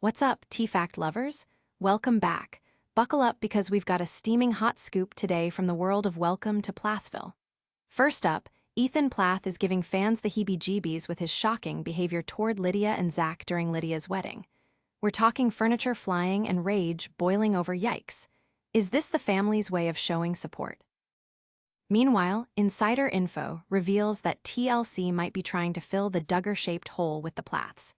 What's up, T-Fact lovers? Welcome back. Buckle up because we've got a steaming hot scoop today from the world of Welcome to Plathville. First up, Ethan Plath is giving fans the heebie-jeebies with his shocking behavior toward Lydia and Zac during Lydia's wedding. We're talking furniture flying and rage boiling over yikes. Is this the family's way of showing support? Meanwhile, insider info reveals that TLC might be trying to fill the Duggar-shaped hole with the Plaths.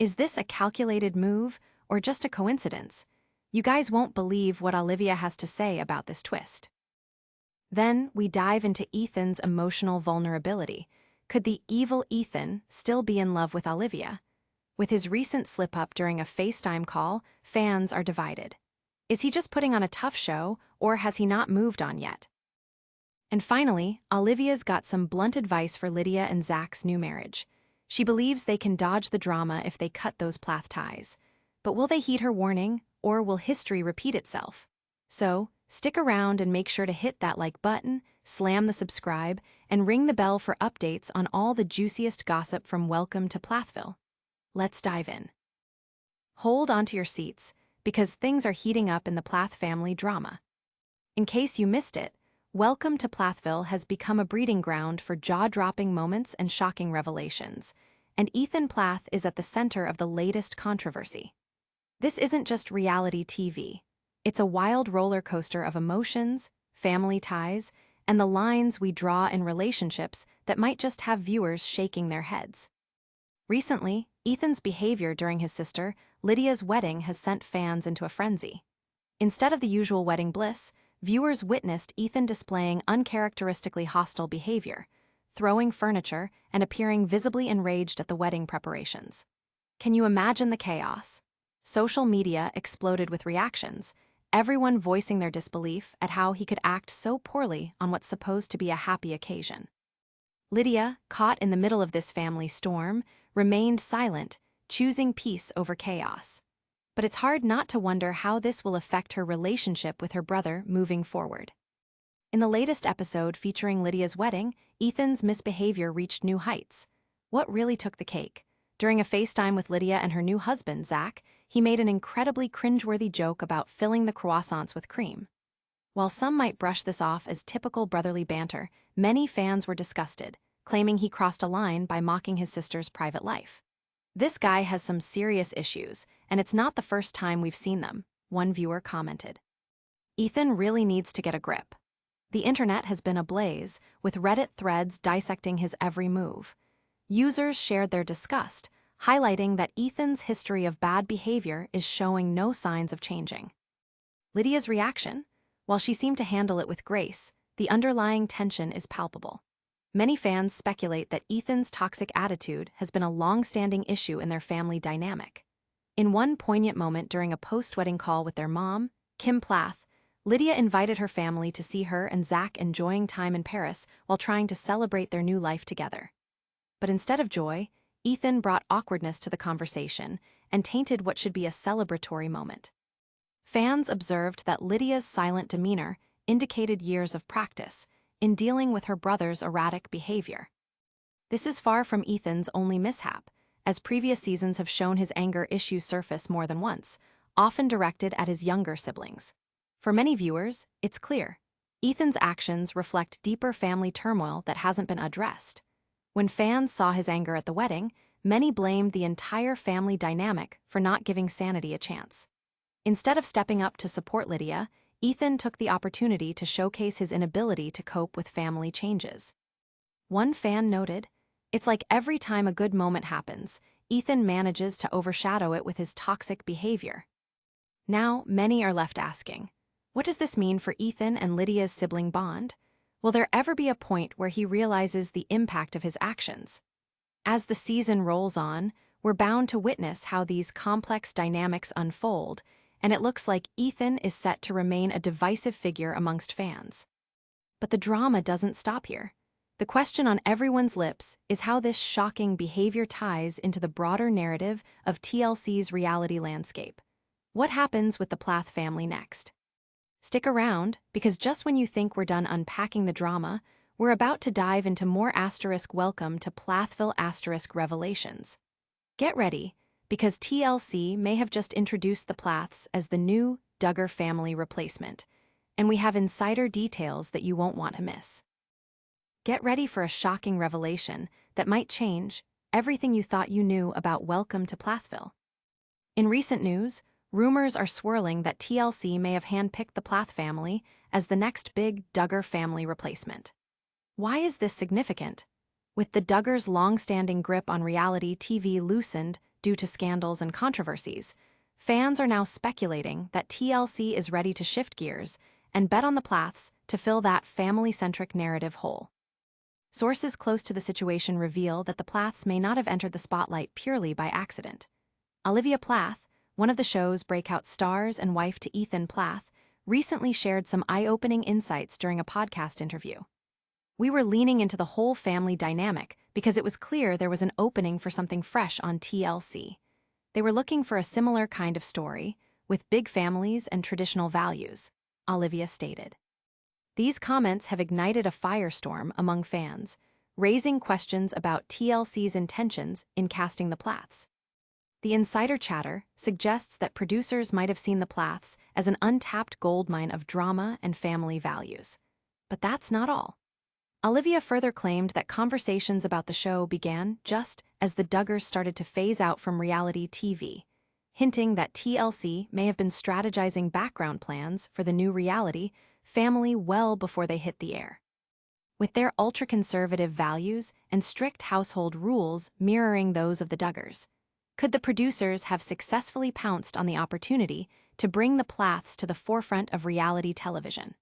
Is this a calculated move, or just a coincidence? You guys won't believe what Olivia has to say about this twist. Then, we dive into Ethan's emotional vulnerability. Could the evil Ethan still be in love with Olivia? With his recent slip-up during a FaceTime call, fans are divided. Is he just putting on a tough show, or has he not moved on yet? And finally, Olivia's got some blunt advice for Lydia and Zac's new marriage. She believes they can dodge the drama if they cut those Plath ties. But will they heed her warning, or will history repeat itself? So, stick around and make sure to hit that like button, slam the subscribe, and ring the bell for updates on all the juiciest gossip from Welcome to Plathville. Let's dive in. Hold onto your seats, because things are heating up in the Plath family drama. In case you missed it, Welcome to Plathville has become a breeding ground for jaw-dropping moments and shocking revelations, and Ethan Plath is at the center of the latest controversy. This isn't just reality TV. It's a wild roller coaster of emotions, family ties, and the lines we draw in relationships that might just have viewers shaking their heads. Recently, Ethan's behavior during his sister, Lydia's wedding has sent fans into a frenzy. Instead of the usual wedding bliss, viewers witnessed Ethan displaying uncharacteristically hostile behavior, throwing furniture and appearing visibly enraged at the wedding preparations. Can you imagine the chaos? Social media exploded with reactions, everyone voicing their disbelief at how he could act so poorly on what's supposed to be a happy occasion. Lydia, caught in the middle of this family storm, remained silent, choosing peace over chaos. But it's hard not to wonder how this will affect her relationship with her brother moving forward. In the latest episode featuring Lydia's wedding, Ethan's misbehavior reached new heights. What really took the cake? During a FaceTime with Lydia and her new husband, Zac, he made an incredibly cringeworthy joke about filling the croissants with cream. While some might brush this off as typical brotherly banter, many fans were disgusted, claiming he crossed a line by mocking his sister's private life. "This guy has some serious issues, and it's not the first time we've seen them," one viewer commented. Ethan really needs to get a grip. The internet has been ablaze, with Reddit threads dissecting his every move. Users shared their disgust, highlighting that Ethan's history of bad behavior is showing no signs of changing. Lydia's reaction? While she seemed to handle it with grace, the underlying tension is palpable. Many fans speculate that Ethan's toxic attitude has been a long-standing issue in their family dynamic. In one poignant moment during a post-wedding call with their mom, Kim Plath, Lydia invited her family to see her and Zac enjoying time in Paris while trying to celebrate their new life together. But instead of joy, Ethan brought awkwardness to the conversation and tainted what should be a celebratory moment. Fans observed that Lydia's silent demeanor indicated years of practice in dealing with her brother's erratic behavior. This is far from Ethan's only mishap, as previous seasons have shown his anger issues surface more than once, often directed at his younger siblings. For many viewers, it's clear. Ethan's actions reflect deeper family turmoil that hasn't been addressed. When fans saw his anger at the wedding, many blamed the entire family dynamic for not giving sanity a chance. Instead of stepping up to support Lydia, Ethan took the opportunity to showcase his inability to cope with family changes. One fan noted, "It's like every time a good moment happens, Ethan manages to overshadow it with his toxic behavior." Now, many are left asking, what does this mean for Ethan and Lydia's sibling bond? Will there ever be a point where he realizes the impact of his actions? As the season rolls on, we're bound to witness how these complex dynamics unfold, and it looks like Ethan is set to remain a divisive figure amongst fans. But the drama doesn't stop here. The question on everyone's lips is how this shocking behavior ties into the broader narrative of TLC's reality landscape. What happens with the Plath family next? Stick around, because just when you think we're done unpacking the drama, we're about to dive into more *welcome to Plathville *revelations. Get ready, because TLC may have just introduced the Plaths as the new Duggar family replacement, and we have insider details that you won't want to miss. Get ready for a shocking revelation that might change everything you thought you knew about Welcome to Plathville. In recent news, rumors are swirling that TLC may have handpicked the Plath family as the next big Duggar family replacement. Why is this significant? With the Duggars' long-standing grip on reality TV loosened due to scandals and controversies, fans are now speculating that TLC is ready to shift gears and bet on the Plaths to fill that family-centric narrative hole. Sources close to the situation reveal that the Plaths may not have entered the spotlight purely by accident. Olivia Plath, one of the show's breakout stars and wife to Ethan Plath, recently shared some eye-opening insights during a podcast interview. We were leaning into the whole family dynamic because it was clear there was an opening for something fresh on TLC. They were looking for a similar kind of story, with big families and traditional values, Olivia stated. These comments have ignited a firestorm among fans, raising questions about TLC's intentions in casting the Plaths. The insider chatter suggests that producers might have seen the Plaths as an untapped goldmine of drama and family values. But that's not all. Olivia further claimed that conversations about the show began just as the Duggars started to phase out from reality TV, hinting that TLC may have been strategizing background plans for the new reality family well before they hit the air. With their ultra-conservative values and strict household rules mirroring those of the Duggars, could the producers have successfully pounced on the opportunity to bring the Plaths to the forefront of reality television?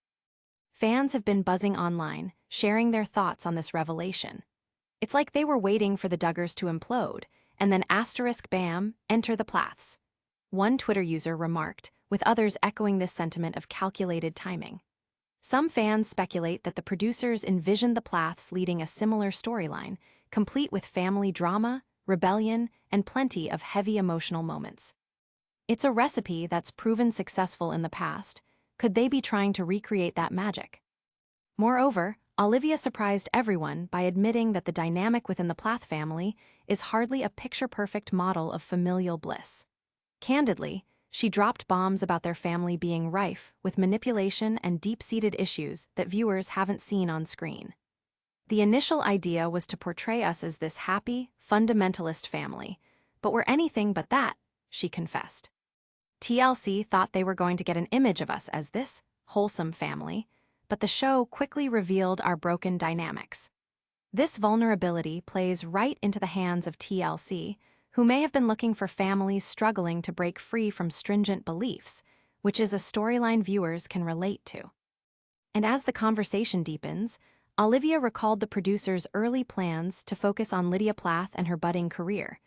Fans have been buzzing online, sharing their thoughts on this revelation. It's like they were waiting for the Duggars to implode, and then bam, enter the Plaths. One Twitter user remarked, with others echoing this sentiment of calculated timing. Some fans speculate that the producers envisioned the Plaths leading a similar storyline, complete with family drama, rebellion, and plenty of heavy emotional moments. It's a recipe that's proven successful in the past. Could they be trying to recreate that magic? Moreover, Olivia surprised everyone by admitting that the dynamic within the Plath family is hardly a picture-perfect model of familial bliss. Candidly, she dropped bombs about their family being rife with manipulation and deep-seated issues that viewers haven't seen on screen. The initial idea was to portray us as this happy, fundamentalist family, but we're anything but that, she confessed. TLC thought they were going to get an image of us as this wholesome family, but the show quickly revealed our broken dynamics. This vulnerability plays right into the hands of TLC, who may have been looking for families struggling to break free from stringent beliefs, which is a storyline viewers can relate to. And as the conversation deepens, Olivia recalled the producers' early plans to focus on Lydia Plath and her budding career,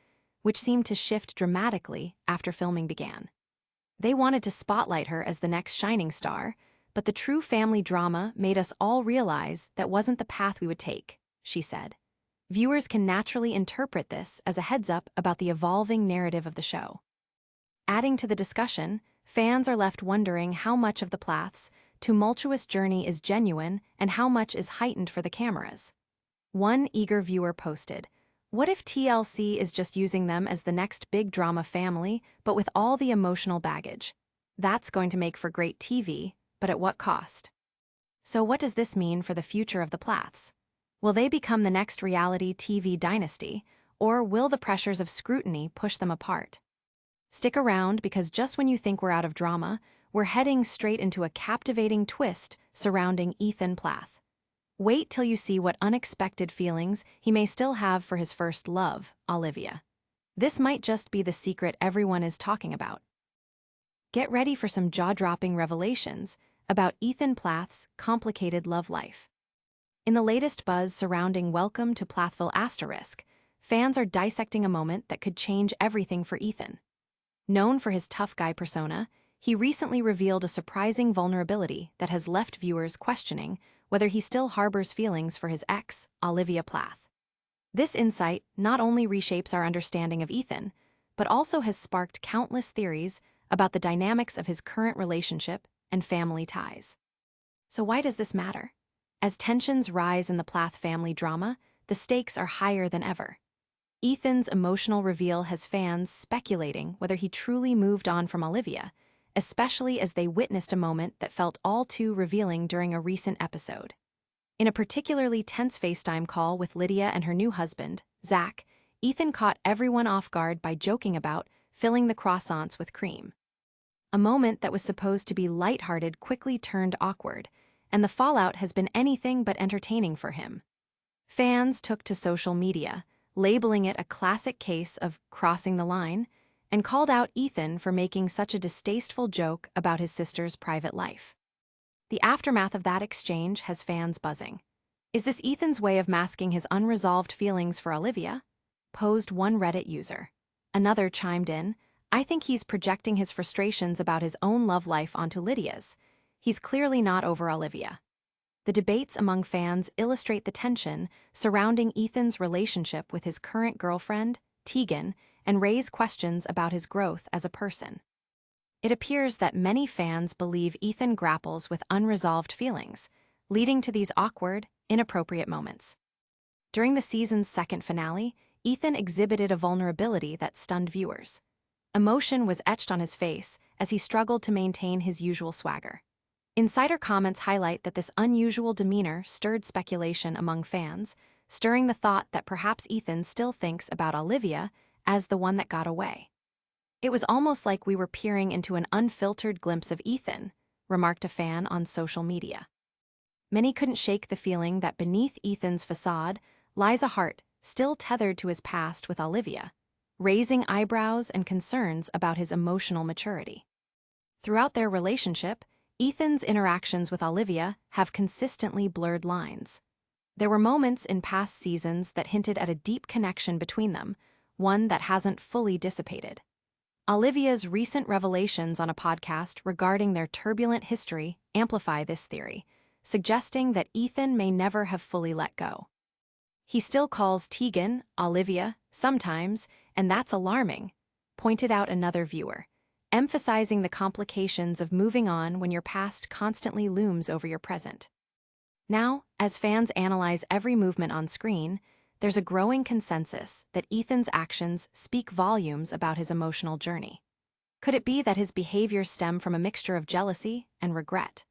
which seemed to shift dramatically after filming began. They wanted to spotlight her as the next shining star, but the true family drama made us all realize that wasn't the path we would take, she said. Viewers can naturally interpret this as a heads-up about the evolving narrative of the show. Adding to the discussion, fans are left wondering how much of the Plaths' tumultuous journey is genuine and how much is heightened for the cameras. One eager viewer posted, "What if TLC is just using them as the next big drama family, but with all the emotional baggage? That's going to make for great TV, but at what cost?" So what does this mean for the future of the Plaths? Will they become the next reality TV dynasty, or will the pressures of scrutiny push them apart? Stick around because just when you think we're out of drama, we're heading straight into a captivating twist surrounding Ethan Plath. Wait till you see what unexpected feelings he may still have for his first love, Olivia. This might just be the secret everyone is talking about. Get ready for some jaw-dropping revelations about Ethan Plath's complicated love life. In the latest buzz surrounding Welcome to Plathville *, fans are dissecting a moment that could change everything for Ethan. Known for his tough guy persona, he recently revealed a surprising vulnerability that has left viewers questioning whether he still harbors feelings for his ex, Olivia Plath. This insight not only reshapes our understanding of Ethan, but also has sparked countless theories about the dynamics of his current relationship and family ties. So why does this matter? As tensions rise in the Plath family drama, the stakes are higher than ever. Ethan's emotional reveal has fans speculating whether he truly moved on from Olivia, especially as they witnessed a moment that felt all too revealing during a recent episode. In a particularly tense FaceTime call with Lydia and her new husband, Zac, Ethan caught everyone off guard by joking about filling the croissants with cream. A moment that was supposed to be lighthearted quickly turned awkward, and the fallout has been anything but entertaining for him. Fans took to social media, labeling it a classic case of crossing the line, and called out Ethan for making such a distasteful joke about his sister's private life. The aftermath of that exchange has fans buzzing. Is this Ethan's way of masking his unresolved feelings for Olivia? Posed one Reddit user. Another chimed in, I think he's projecting his frustrations about his own love life onto Lydia's. He's clearly not over Olivia. The debates among fans illustrate the tension surrounding Ethan's relationship with his current girlfriend, Tegan, and raise questions about his growth as a person. It appears that many fans believe Ethan grapples with unresolved feelings, leading to these awkward, inappropriate moments. During the season's second finale, Ethan exhibited a vulnerability that stunned viewers. Emotion was etched on his face as he struggled to maintain his usual swagger. Insider comments highlight that this unusual demeanor stirred speculation among fans, stirring the thought that perhaps Ethan still thinks about Olivia as the one that got away. It was almost like we were peering into an unfiltered glimpse of Ethan, remarked a fan on social media. Many couldn't shake the feeling that beneath Ethan's facade lies a heart still tethered to his past with Olivia, raising eyebrows and concerns about his emotional maturity. Throughout their relationship, Ethan's interactions with Olivia have consistently blurred lines. There were moments in past seasons that hinted at a deep connection between them, one that hasn't fully dissipated. Olivia's recent revelations on a podcast regarding their turbulent history amplify this theory, suggesting that Ethan may never have fully let go. He still calls Tegan Olivia sometimes, and that's alarming, pointed out another viewer, emphasizing the complications of moving on when your past constantly looms over your present. Now, as fans analyze every movement on screen, there's a growing consensus that Ethan's actions speak volumes about his emotional journey. Could it be that his behaviors stem from a mixture of jealousy and regret?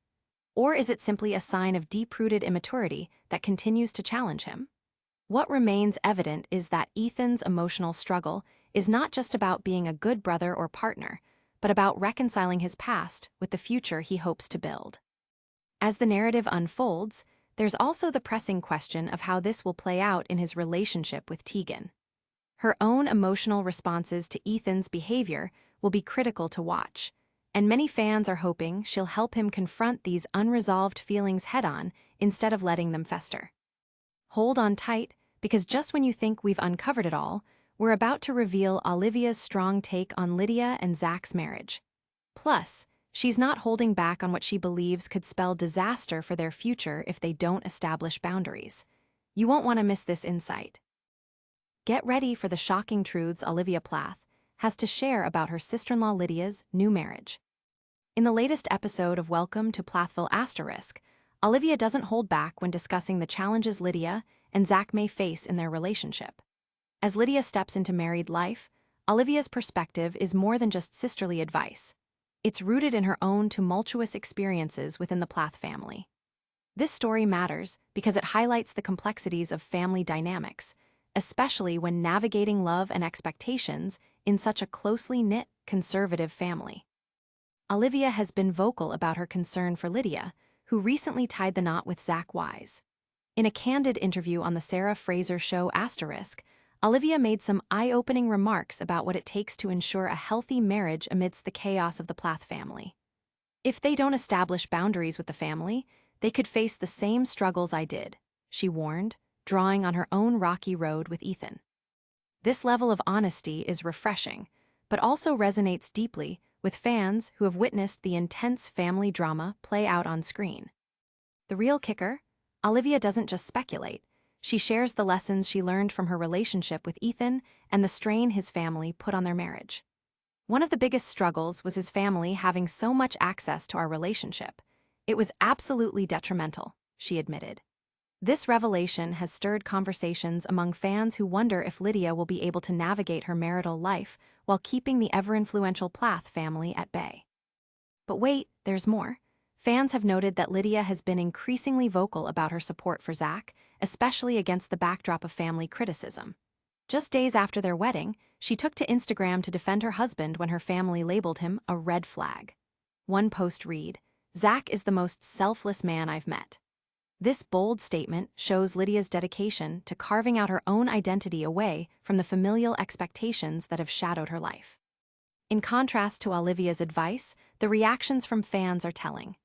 Or is it simply a sign of deep-rooted immaturity that continues to challenge him? What remains evident is that Ethan's emotional struggle is not just about being a good brother or partner, but about reconciling his past with the future he hopes to build. As the narrative unfolds, there's also the pressing question of how this will play out in his relationship with Tegan. Her own emotional responses to Ethan's behavior will be critical to watch, and many fans are hoping she'll help him confront these unresolved feelings head-on instead of letting them fester. Hold on tight, because just when you think we've uncovered it all, we're about to reveal Olivia's strong take on Lydia and Zac's marriage. Plus, she's not holding back on what she believes could spell disaster for their future if they don't establish boundaries. You won't want to miss this insight. Get ready for the shocking truths Olivia Plath has to share about her sister-in-law Lydia's new marriage. In the latest episode of Welcome to Plathville *, Olivia doesn't hold back when discussing the challenges Lydia and Zac may face in their relationship. As Lydia steps into married life, Olivia's perspective is more than just sisterly advice. It's rooted in her own tumultuous experiences within the Plath family. This story matters because it highlights the complexities of family dynamics, especially when navigating love and expectations in such a closely knit, conservative family. Olivia has been vocal about her concern for Lydia, who recently tied the knot with Zac Wise. In a candid interview on the Sarah Fraser show *, Olivia made some eye-opening remarks about what it takes to ensure a healthy marriage amidst the chaos of the Plath family. If they don't establish boundaries with the family, they could face the same struggles I did, she warned, drawing on her own rocky road with Ethan. This level of honesty is refreshing, but also resonates deeply with fans who have witnessed the intense family drama play out on screen. The real kicker? Olivia doesn't just speculate. She shares the lessons she learned from her relationship with Ethan and the strain his family put on their marriage. One of the biggest struggles was his family having so much access to our relationship. It was absolutely detrimental, she admitted. This revelation has stirred conversations among fans who wonder if Lydia will be able to navigate her marital life while keeping the ever-influential Plath family at bay. But wait, there's more. Fans have noted that Lydia has been increasingly vocal about her support for Zac, especially against the backdrop of family criticism. Just days after their wedding, she took to Instagram to defend her husband when her family labeled him a red flag. One post read, "Zac is the most selfless man I've met." This bold statement shows Lydia's dedication to carving out her own identity away from the familial expectations that have shadowed her life. In contrast to Olivia's advice, the reactions from fans are telling.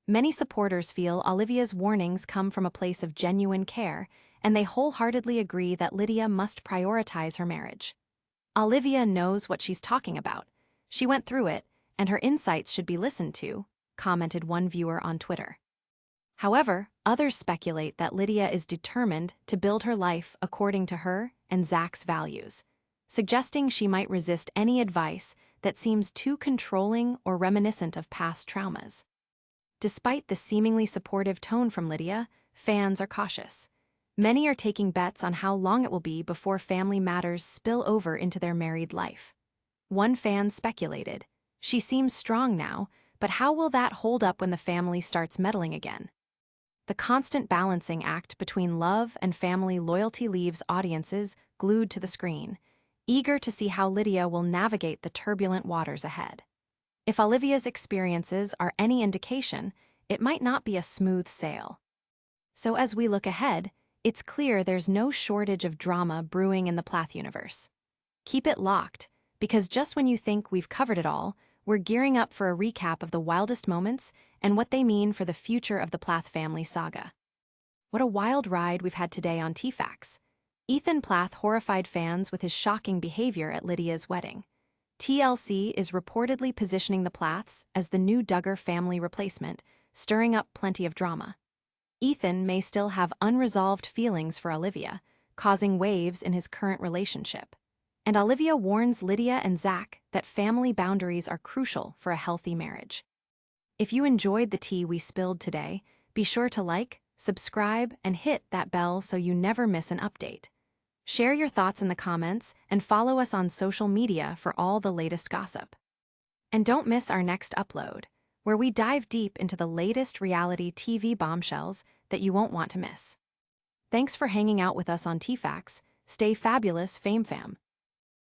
Many supporters feel Olivia's warnings come from a place of genuine care, and they wholeheartedly agree that Lydia must prioritize her marriage. Olivia knows what she's talking about. She went through it, and her insights should be listened to, commented one viewer on Twitter. However, others speculate that Lydia is determined to build her life according to her and Zac's values, suggesting she might resist any advice that seems too controlling or reminiscent of past traumas. Despite the seemingly supportive tone from Lydia, fans are cautious. Many are taking bets on how long it will be before family matters spill over into their married life. One fan speculated, "She seems strong now, but how will that hold up when the family starts meddling again?" The constant balancing act between love and family loyalty leaves audiences glued to the screen, eager to see how Lydia will navigate the turbulent waters ahead. If Olivia's experiences are any indication, it might not be a smooth sail. So as we look ahead, it's clear there's no shortage of drama brewing in the Plath universe. Keep it locked, because just when you think we've covered it all, we're gearing up for a recap of the wildest moments and what they mean for the future of the Plath family saga. What a wild ride we've had today on TFAX. Ethan Plath horrified fans with his shocking behavior at Lydia's wedding. TLC is reportedly positioning the Plaths as the new Duggar family replacement, stirring up plenty of drama. Ethan may still have unresolved feelings for Olivia, causing waves in his current relationship. And Olivia warns Lydia and Zac that family boundaries are crucial for a healthy marriage. If you enjoyed the tea we spilled today, be sure to like, subscribe, and hit that bell so you never miss an update. Share your thoughts in the comments and follow us on social media for all the latest gossip. And don't miss our next upload, where we dive deep into the latest reality TV bombshells that you won't want to miss. Thanks for hanging out with us on TFAX. Stay fabulous, Fame Fam.